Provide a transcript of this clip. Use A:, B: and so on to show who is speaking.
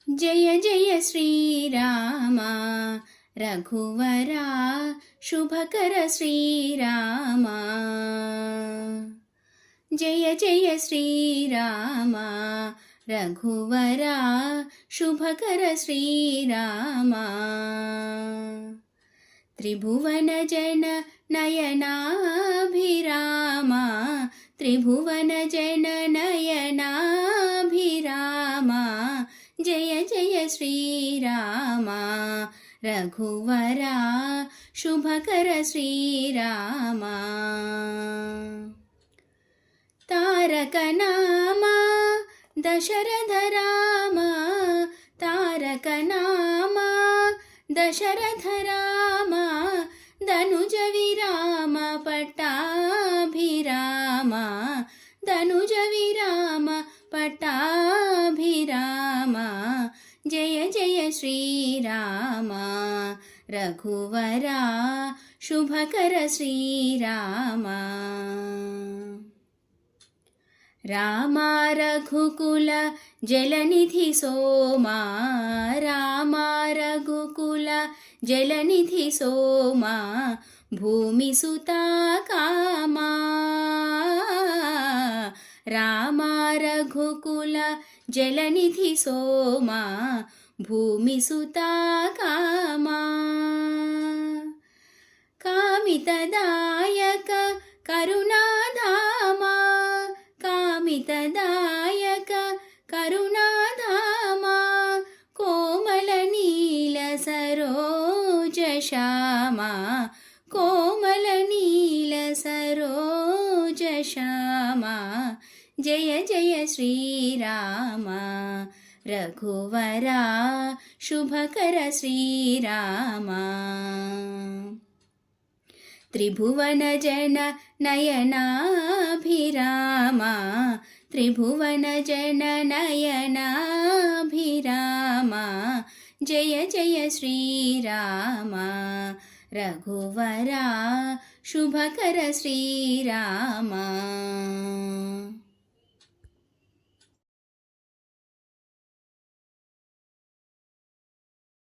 A: జయ జయ శ్రీరామ రఘువరా శుభకర శ్రీరామ జయ జయ శ్రీరామ రఘువరా శుభకర శ్రీరామ త్రిభువన జన నయనాభిరామ త్రిభువన జన నయనాభిరామ జయ జయ శ్రీరామ రఘువరా శుభకర శ్రీరామ తారక నామ దశరథ రామ తారక నామ దశరథ రామ ధనుజ విరామ పట్టాభిరామ ధనుజ విరామ పట్టాభిరామ జయ జయ శ్రీరామ రఘువరా శుభకర శ్రీరామ రామ రఘుకుల జలనిధి సోమా రామ రఘుకుల జలనిధి సోమా భూమి సుతా కామా రామ రఘుకుల జలనిధి సోమా భూమి సుతా కామా కామితదాయక కరుణాధామా కామితదాయక కరుణాధామా కోమల నీల సరోజ శ్యామా కోమల నీల సరోజ శ్యామా జయ జయ శ్రీరామ రఘువరా శుభకర శ్రీరామ త్రిభువన జన నయనాభిరామ త్రిభువన జన నయనాభిరామ జయ జయ శ్రీరామ రఘువరా శుభకర శ్రీరామ